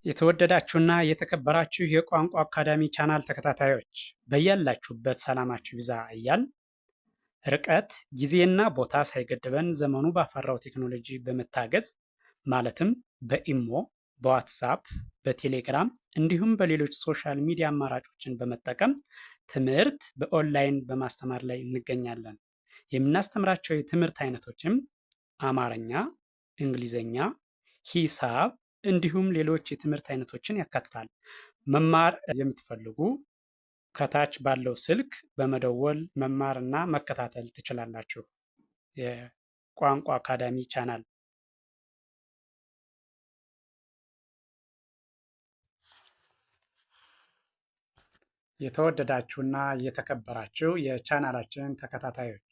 የተወደዳችሁና የተከበራችሁ የቋንቋ አካዳሚ ቻናል ተከታታዮች በያላችሁበት ሰላማችሁ ይብዛ እያል ርቀት ጊዜና ቦታ ሳይገድበን ዘመኑ ባፈራው ቴክኖሎጂ በመታገዝ ማለትም በኢሞ፣ በዋትሳፕ፣ በቴሌግራም እንዲሁም በሌሎች ሶሻል ሚዲያ አማራጮችን በመጠቀም ትምህርት በኦንላይን በማስተማር ላይ እንገኛለን። የምናስተምራቸው የትምህርት አይነቶችም አማርኛ፣ እንግሊዘኛ፣ ሂሳብ እንዲሁም ሌሎች የትምህርት አይነቶችን ያካትታል። መማር የምትፈልጉ ከታች ባለው ስልክ በመደወል መማርና መከታተል ትችላላችሁ። የቋንቋ አካዳሚ ቻናል የተወደዳችሁና የተከበራችሁ የቻናላችን ተከታታዮች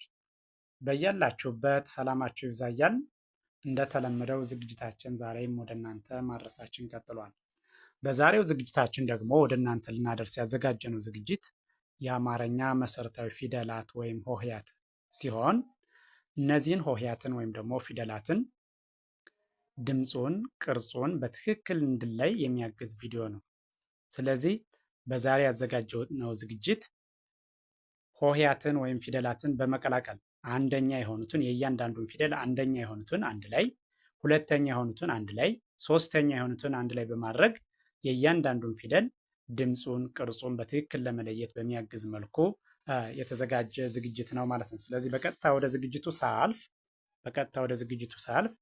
በያላችሁበት ሰላማችሁ ይብዛ እያልን እንደተለመደው ዝግጅታችን ዛሬም ወደ እናንተ ማድረሳችን ቀጥሏል። በዛሬው ዝግጅታችን ደግሞ ወደ እናንተ ልናደርስ ያዘጋጀነው ዝግጅት የአማርኛ መሰረታዊ ፊደላት ወይም ሆሄያት ሲሆን እነዚህን ሆሄያትን ወይም ደግሞ ፊደላትን ድምፁን፣ ቅርጹን በትክክል እንድንለይ የሚያግዝ ቪዲዮ ነው። ስለዚህ በዛሬ ያዘጋጀነው ዝግጅት ሆሄያትን ወይም ፊደላትን በመቀላቀል አንደኛ የሆኑትን የእያንዳንዱን ፊደል አንደኛ የሆኑትን አንድ ላይ፣ ሁለተኛ የሆኑትን አንድ ላይ፣ ሶስተኛ የሆኑትን አንድ ላይ በማድረግ የእያንዳንዱን ፊደል ድምፁን፣ ቅርጹን በትክክል ለመለየት በሚያግዝ መልኩ የተዘጋጀ ዝግጅት ነው ማለት ነው። ስለዚህ በቀጥታ ወደ ዝግጅቱ ሳልፍ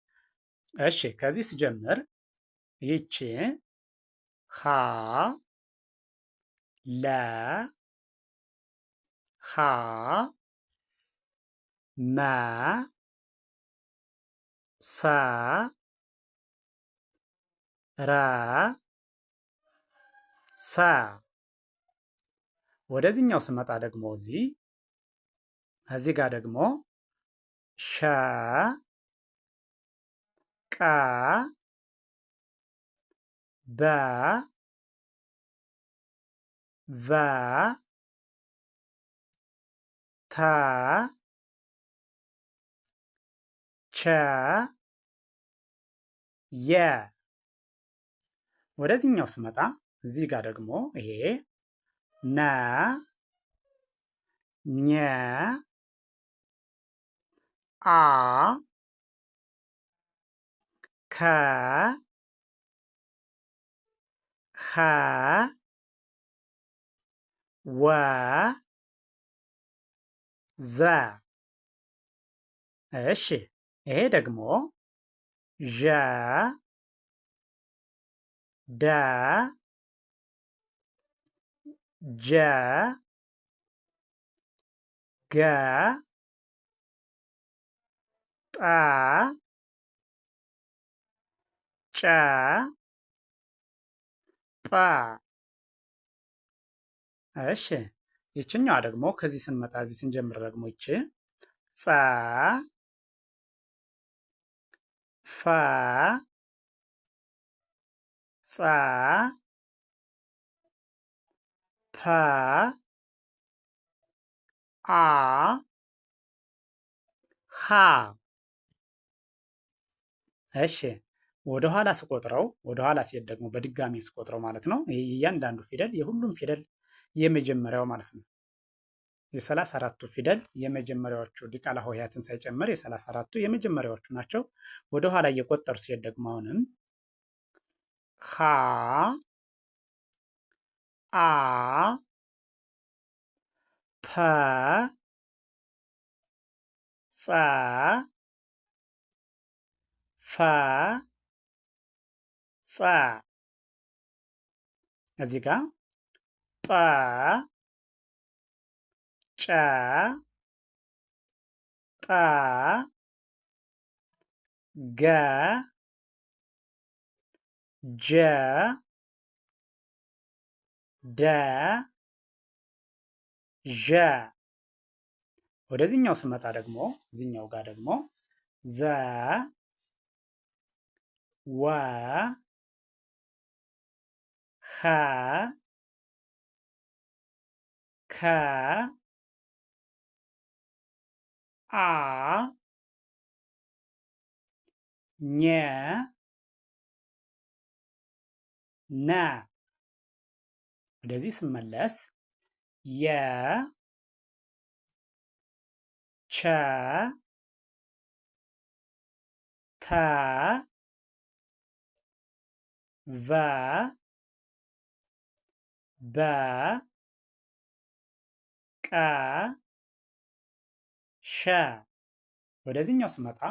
እሺ፣ ከዚህ ስጀምር ይቺ ሀ ለ ሀ መ ሰ ረ ሰ። ወደዚህኛው ስመጣ ደግሞ እዚህ ጋር ደግሞ ሸ ቀ በ ቨ ተ ቸ የ። ወደዚህኛው ስመጣ እዚህ ጋር ደግሞ ይሄ ነ ኘ አ ከ ኸ ወ ዘ። እሺ፣ ይሄ ደግሞ ዠ ደ ጀ ገ ጠ ጨ ጰ። እሺ፣ ይችኛዋ ደግሞ ከዚህ ስንመጣ እዚህ ስንጀምር ደግሞ ይቺ ጸ ፈ ጸ ፐ አ ሀ። እሺ፣ ወደኋላ ሲሄድ ደግሞ በድጋሚ ስቆጥረው ማለት ነው እያንዳንዱ ፊደል የሁሉም ፊደል የመጀመሪያው ማለት ነው። የ34ቱ ፊደል የመጀመሪያዎቹ ዲቃላ ሆሄያትን ሳይጨምር የ34ቱ የመጀመሪያዎቹ ናቸው። ወደኋላ እየቆጠሩ ሲሄድ ደግሞ አሁንም ሀ አ ፐ ጸ ፈ ጸ። እዚህ ጋር ጰ ጨ ጠ ገ ጀ ደ ዠ። ወደዚህኛው ስመጣ ደግሞ እዚህኛው ጋር ደግሞ ዘ ወ ኸ ከ አ ኘ ነ። ወደዚህ ስመለስ የ ቸ ተ ቨ በ ቀ ሸ። ወደዚህኛው ስመጣ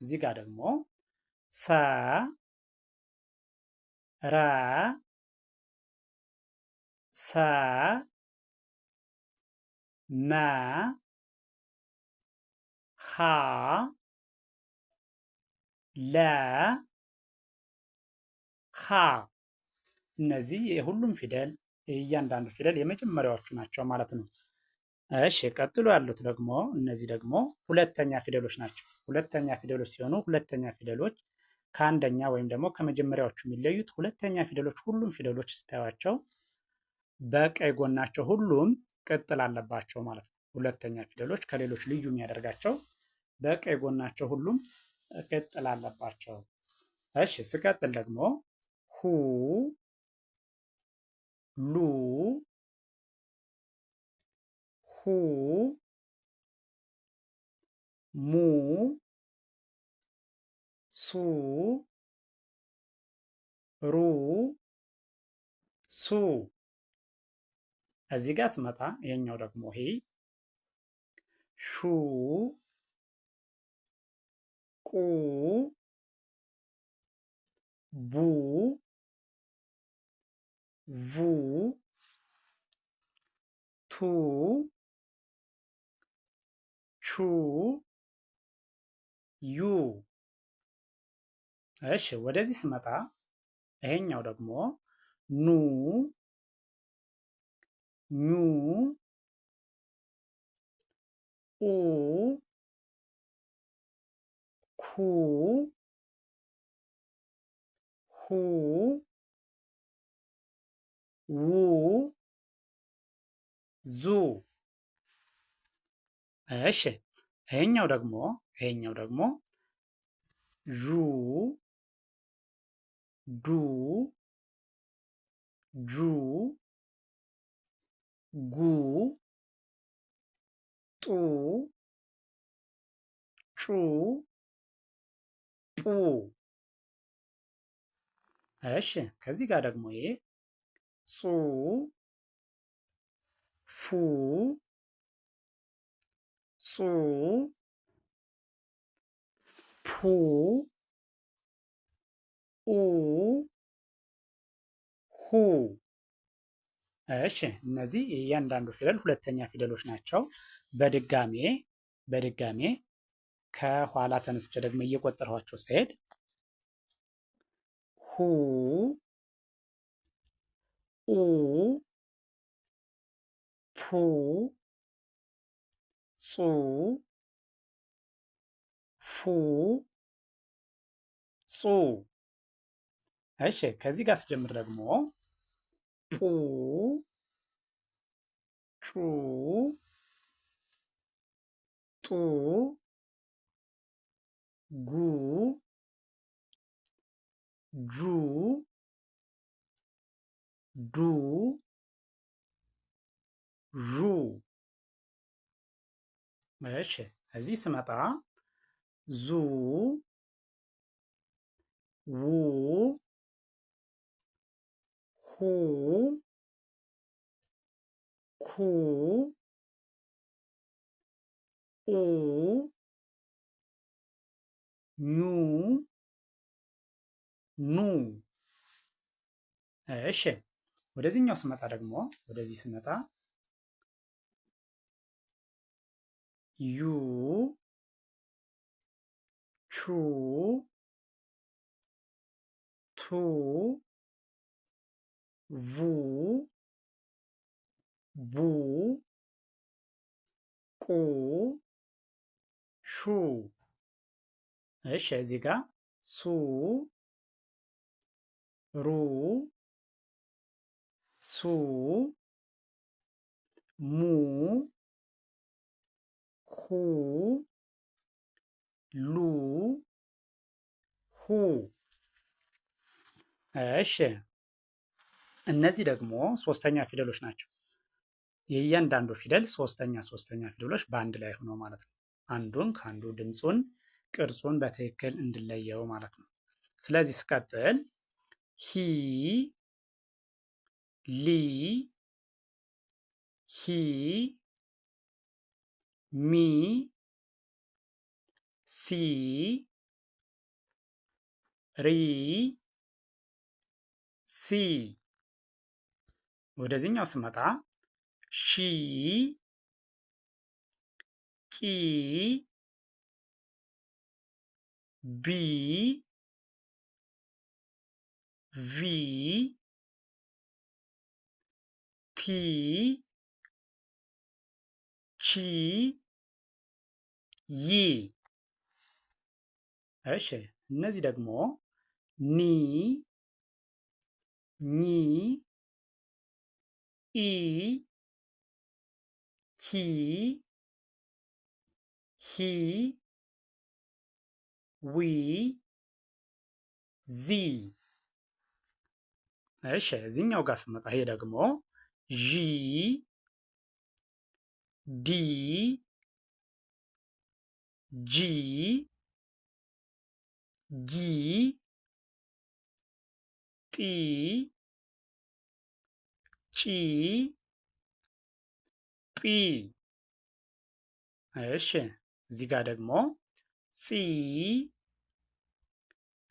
እዚህ ጋር ደግሞ ሰ ረ ሰ መ ሀ ለ ሀ። እነዚህ የሁሉም ፊደል እያንዳንዱ ፊደል የመጀመሪያዎቹ ናቸው ማለት ነው። እሺ ቀጥሎ ያሉት ደግሞ እነዚህ ደግሞ ሁለተኛ ፊደሎች ናቸው። ሁለተኛ ፊደሎች ሲሆኑ ሁለተኛ ፊደሎች ከአንደኛ ወይም ደግሞ ከመጀመሪያዎቹ የሚለዩት ሁለተኛ ፊደሎች ሁሉም ፊደሎች ስታዩቸው በቀኝ ጎናቸው ሁሉም ቅጥል አለባቸው ማለት ነው። ሁለተኛ ፊደሎች ከሌሎች ልዩ የሚያደርጋቸው በቀኝ ጎናቸው ሁሉም ቅጥል አለባቸው። እሺ ስቀጥል ደግሞ ሁ ሉ ሁ ሙ ሱ ሩ ሱ። እዚህ ጋር ስመጣ ይሄኛው ደግሞ ይሄ ሹ ቁ ቡ ቡ ቱ ቹ ዩ። እሺ ወደዚህ ስመጣ ይሄኛው ደግሞ ኑ ኙ ኡ ኩ ሁ ው ዙ። እሺ ይሄኛው ደግሞ ዡ ዱ ጁ ጉ ጡ ጩ ጡ። እሺ ከዚህ ጋር ደግሞ ይሄ ጹ ፉ ጹ ፑ ኡ ሁ። እሺ እነዚህ እያንዳንዱ ፊደል ሁለተኛ ፊደሎች ናቸው። በድጋሜ ከኋላ ተነስቼ ደግሞ እየቆጠርኋቸው ስሄድ ሁ ኡ ፑ ጹ ፉ ጹ። እሺ ከዚህ ጋር ስጀምር ደግሞ ጡ ጩ ጡ ጉ ጁ ዱ ዡ። እሺ እዚህ ስመጣ ዙ ው ሁ ኩ ኡ ኙ ኑ። እሺ ወደዚህኛው ስመጣ ደግሞ ወደዚህ ስመጣ ዩ ቹ ቱ ቡ ቡ ቁ ሹ። እሺ እዚህ ጋር ሱ ሩ ሱ ሙ ሁ ሉ ሁ። እሺ እነዚህ ደግሞ ሶስተኛ ፊደሎች ናቸው። የእያንዳንዱ ፊደል ሶስተኛ ፊደሎች በአንድ ላይ ሆኖ ማለት ነው። አንዱን ከአንዱ ድምፁን፣ ቅርጹን በትክክል እንድለየው ማለት ነው። ስለዚህ ስቀጥል ሂ ሊ ሂ ሚ ሲ ሪ ሲ። ወደዚህኛው ስመጣ ሺ ቂ ቢ ቪ ቲ ቺ ይ። እሺ እነዚህ ደግሞ ኒ ኚ ኢ ኪ ሂ ዊ ዚ። እሺ እዚህኛው ጋር ስመጣ ይሄ ደግሞ ዢ ዲ ጂ ጊ ጢ ጪ ጲ። እሺ እዚህ ጋር ደግሞ ጺ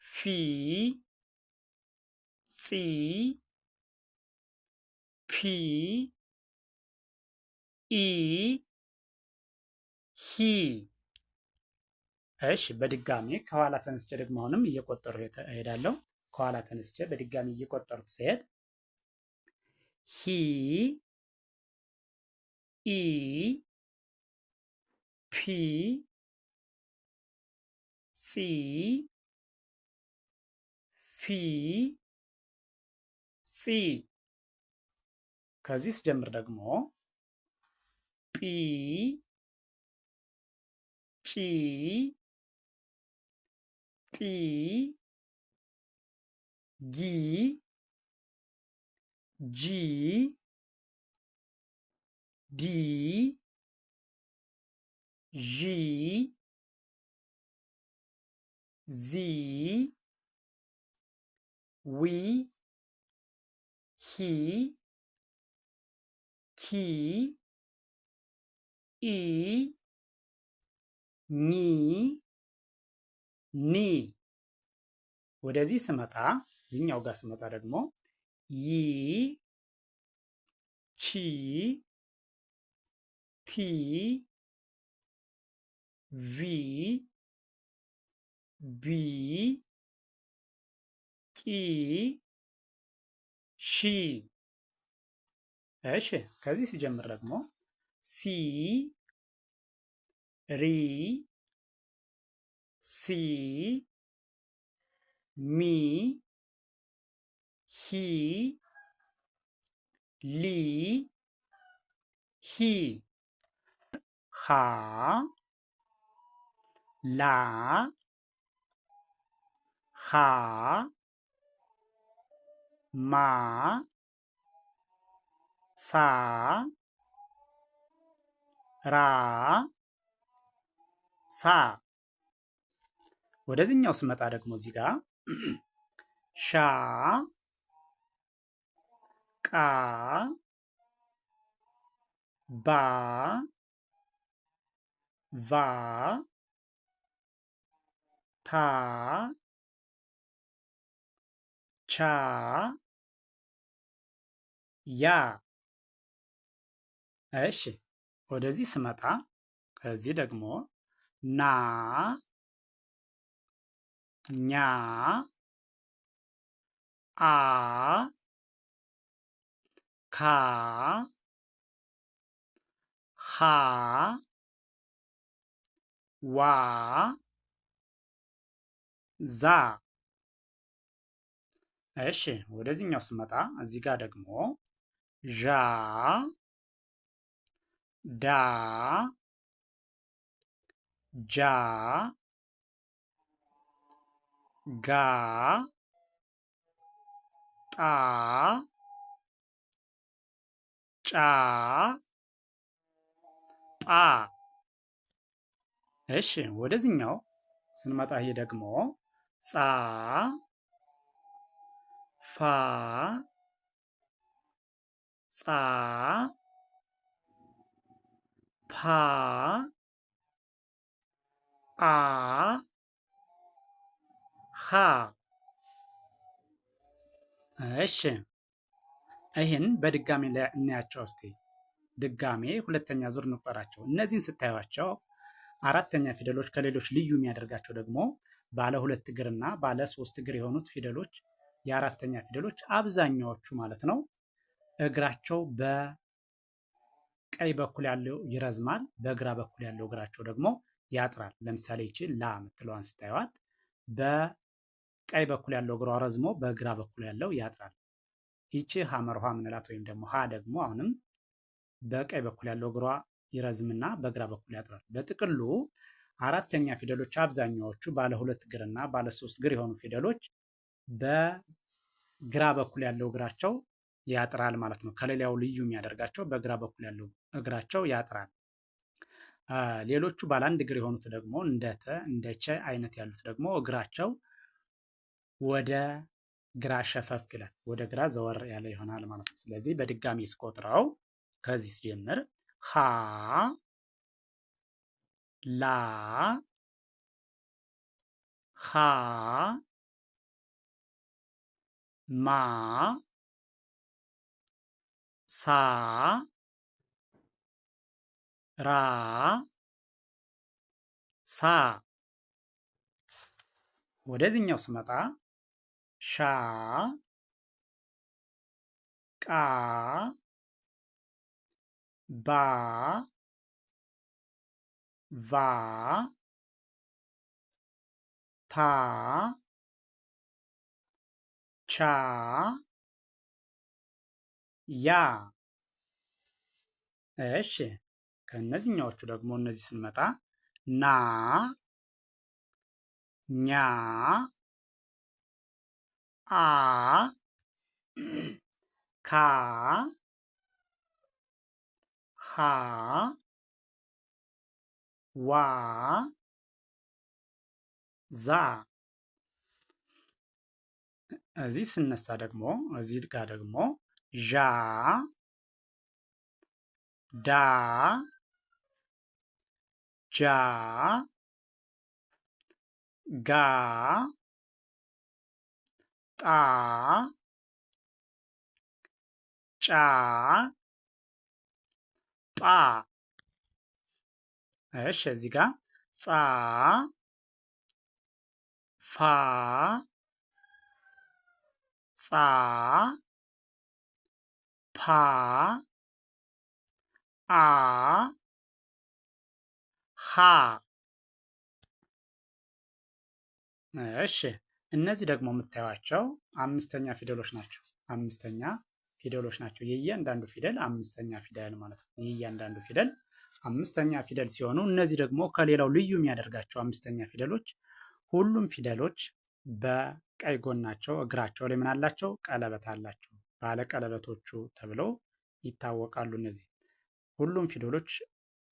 ፊ ጺ ፒ ኢ ሂ። እሺ በድጋሚ ከኋላ ተነስቼ ደግሞ አሁንም እየቆጠሩ እሄዳለሁ። ከኋላ ተነስቼ በድጋሚ እየቆጠሩ ሲሄድ ሂ ኢ ፒ ሲ ፊ ጺ። ከዚህ ስጀምር ደግሞ ጲ ጪ ጢ ጊ ጂ ዲ ዢ ዚ ዊ ሂ ኪ ኢ ኒ ኒ። ወደዚህ ስመጣ እዚህኛው ጋር ስመጣ ደግሞ ይ ቺ ቲ ቪ ቢ ቂ ሺ። እሺ ከዚህ ሲጀምር ደግሞ ሲ ሪ ሲ ሚ ሂ ሊ ሂ ሃ ላ ሃ ማ ሳ ራ ሳ። ወደዚህኛው ስመጣ ደግሞ እዚህ ጋር ሻ ቃ ባ ቫ ታ ቻ ያ። እሺ ወደዚህ ስመጣ ከዚህ ደግሞ ና ኛ አ ካ ሃ ዋ ዛ። እሺ ወደዚህኛው ስመጣ እዚህ ጋር ደግሞ ዣ ዳ ጃ ጋ ጣ ጫ ጳ። እሺ ወደዚህኛው ስንመጣ ይሄ ደግሞ ጻ ፋ ጻ ፓ አ ሀ። እሺ ይህን በድጋሚ ላይ እናያቸው እስቲ። ድጋሜ ሁለተኛ ዙር እንቁጠራቸው። እነዚህን ስታዩቸው አራተኛ ፊደሎች ከሌሎች ልዩ የሚያደርጋቸው ደግሞ ባለ ሁለት እግር እና ባለ ሶስት እግር የሆኑት ፊደሎች የአራተኛ ፊደሎች አብዛኛዎቹ ማለት ነው እግራቸው በቀኝ በኩል ያለው ይረዝማል፣ በግራ በኩል ያለው እግራቸው ደግሞ ያጥራል። ለምሳሌ ይቺ ላ የምትለዋን ስታዩት በቀኝ በኩል ያለው እግሯ ረዝሞ በግራ በኩል ያለው ያጥራል። ይቺ ሐመር ውሃ ምንላት ወይም ደግሞ ሀ ደግሞ አሁንም በቀኝ በኩል ያለው እግሯ ይረዝምና በግራ በኩል ያጥራል። በጥቅሉ አራተኛ ፊደሎች አብዛኛዎቹ ባለ ሁለት እግር እና ባለ ሶስት እግር የሆኑ ፊደሎች በግራ በኩል ያለው እግራቸው ያጥራል ማለት ነው። ከሌላው ልዩ የሚያደርጋቸው በግራ በኩል ያለው እግራቸው ያጥራል። ሌሎቹ ባለ አንድ እግር የሆኑት ደግሞ እንደ ተ እንደ ቸ አይነት ያሉት ደግሞ እግራቸው ወደ ግራ ሸፈፍ ይላል፣ ወደ ግራ ዘወር ያለ ይሆናል ማለት ነው። ስለዚህ በድጋሚ ስቆጥረው ከዚህ ሲጀምር ሀ ላ ሀ ማ ሳ ራ ሳ። ወደዚህኛው ስመጣ ሻ ቃ ባ ቫ ታ ቻ ያ። እሺ ከእነዚህኛዎቹ ደግሞ እነዚህ ስንመጣ ና ኛ አ ካ ሀ ዋ ዛ። እዚህ ስነሳ ደግሞ እዚህ ጋር ደግሞ ዣ ዳ ጃ ጋ ጣ ጫ ጳ። እሺ እዚህ ጋር ጻ ፋ ጻ ፓ አ ሀ። እሺ እነዚህ ደግሞ የምታዩቸው አምስተኛ ፊደሎች ናቸው። አምስተኛ ፊደሎች ናቸው። የእያንዳንዱ ፊደል አምስተኛ ፊደል ማለት ነው። የእያንዳንዱ ፊደል አምስተኛ ፊደል ሲሆኑ እነዚህ ደግሞ ከሌላው ልዩ የሚያደርጋቸው አምስተኛ ፊደሎች ሁሉም ፊደሎች በቀኝ ጎናቸው እግራቸው ላይ ምን አላቸው? ቀለበት አላቸው። ባለ ቀለበቶቹ ተብለው ይታወቃሉ። እነዚህ ሁሉም ፊደሎች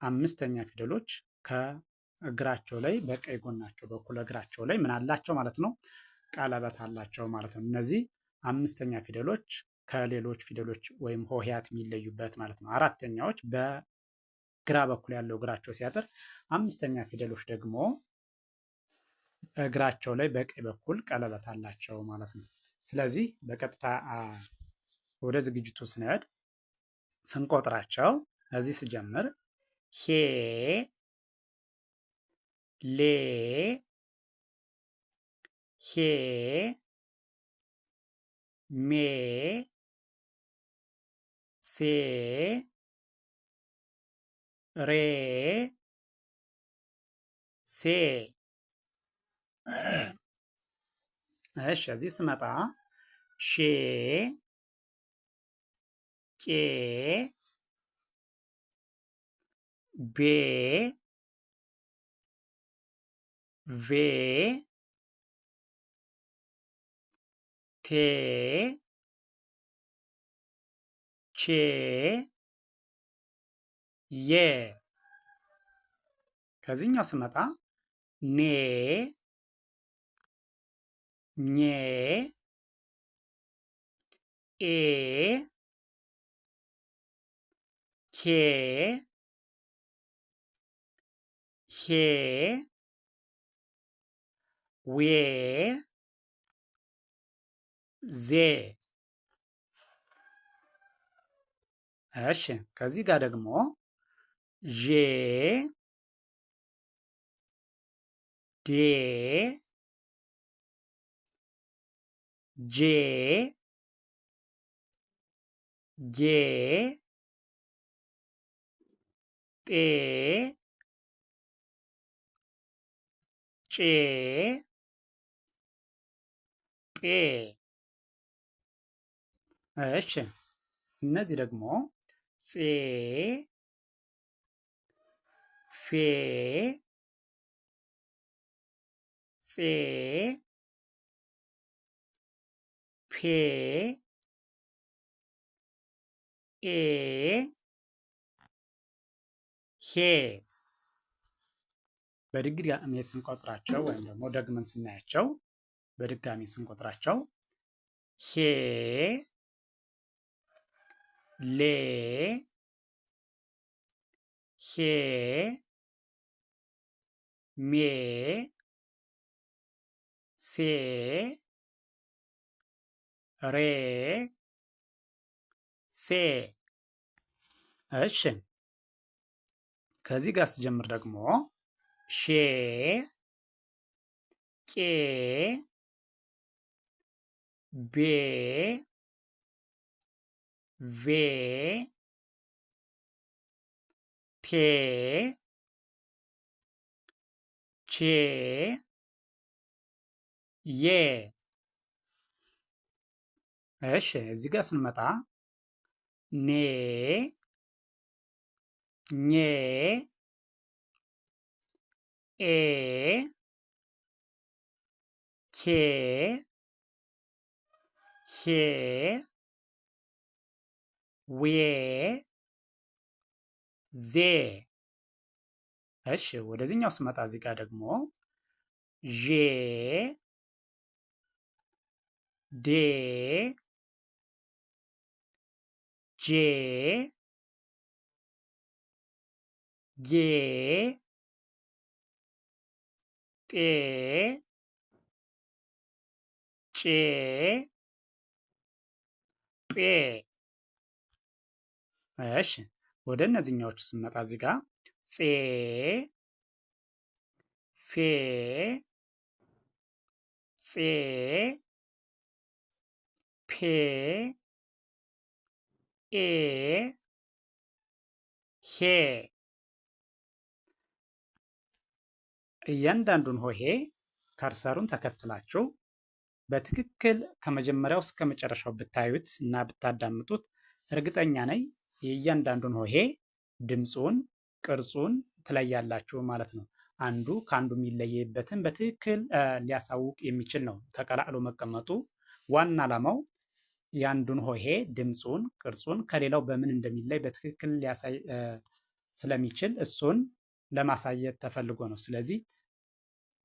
አምስተኛ ፊደሎች ከእግራቸው ላይ በቀኝ ጎናቸው በኩል እግራቸው ላይ ምን አላቸው ማለት ነው? ቀለበት አላቸው ማለት ነው። እነዚህ አምስተኛ ፊደሎች ከሌሎች ፊደሎች ወይም ሆሄያት የሚለዩበት ማለት ነው። አራተኛዎች በግራ በኩል ያለው እግራቸው ሲያጥር፣ አምስተኛ ፊደሎች ደግሞ እግራቸው ላይ በቀኝ በኩል ቀለበት አላቸው ማለት ነው። ስለዚህ በቀጥታ ወደ ዝግጅቱ ስንሄድ ስንቆጥራቸው እዚህ ስጀምር ሄ ሌ ሄ ሜ ሴ ሬ ሴ። እሺ እዚህ ስመጣ ሼ ቄ ቤ ቬ ቴ ቼ የ ከዚህኛው ስመጣ ኔ ኜ ኤ ኬ ሄ ዌ ዜ። እሺ ከዚህ ጋር ደግሞ ዤ ዴ ጄ ጌ ጤ ጬ ጴ። እሺ እነዚህ ደግሞ ፄ ፌ ፄ ፔ ኤ ሄ። በድጋሚ ስንቆጥራቸው ወይም ደግሞ ደግመን ስናያቸው በድጋሚ ስንቆጥራቸው ሄ ሌ ሄ ሜ ሴ ሬ ሴ። እሺ ከዚህ ጋር ስጀምር ደግሞ ሼ ቄ ቤ ቬ ቴ ቼ ዬ። እሺ እዚህ ጋር ስንመጣ ኔ ኜ ኤ ኬ ሄ ዌ ዜ። እሺ ወደዚህኛው ስመጣ እዚህ ጋር ደግሞ ዤ ዴ ጄ ጌ ጤ ጬ ጴ። እሺ ወደ እነዚህኛዎቹ ስንመጣ እዚህ ጋር ፄ ፌ ፄ ፔ ኤ ሄ። እያንዳንዱን ሆሄ ከርሰሩን ተከትላችሁ በትክክል ከመጀመሪያው እስከ መጨረሻው ብታዩት እና ብታዳምጡት እርግጠኛ ነኝ የእያንዳንዱን ሆሄ ድምፁን፣ ቅርጹን ትለያላችሁ ማለት ነው። አንዱ ከአንዱ የሚለየበትን በትክክል ሊያሳውቅ የሚችል ነው ተቀላቅሎ መቀመጡ። ዋና ዓላማው የአንዱን ሆሄ ድምፁን፣ ቅርጹን ከሌላው በምን እንደሚለይ በትክክል ሊያሳይ ስለሚችል እሱን ለማሳየት ተፈልጎ ነው። ስለዚህ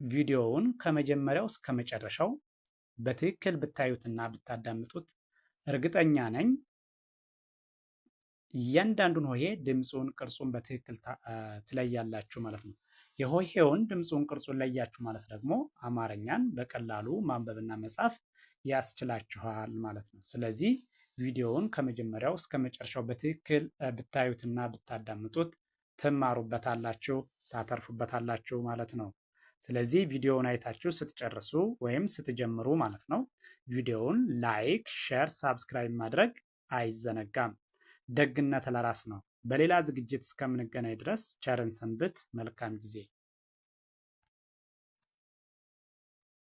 ቪዲዮውን ከመጀመሪያው እስከ መጨረሻው በትክክል ብታዩትና ብታዳምጡት እርግጠኛ ነኝ እያንዳንዱን ሆሄ ድምፁን፣ ቅርጹን በትክክል ትለያላችሁ ማለት ነው። የሆሄውን ድምፁን፣ ቅርጹን ለያችሁ ማለት ደግሞ አማርኛን በቀላሉ ማንበብና መጻፍ ያስችላችኋል ማለት ነው። ስለዚህ ቪዲዮውን ከመጀመሪያው እስከ መጨረሻው በትክክል ብታዩትና ብታዳምጡት ትማሩበታላችሁ፣ ታተርፉበታላችሁ ማለት ነው። ስለዚህ ቪዲዮውን አይታችሁ ስትጨርሱ ወይም ስትጀምሩ ማለት ነው ቪዲዮውን ላይክ፣ ሼር፣ ሳብስክራይብ ማድረግ አይዘነጋም። ደግነት ለራስ ነው። በሌላ ዝግጅት እስከምንገናኝ ድረስ ቸርን ሰንብት። መልካም ጊዜ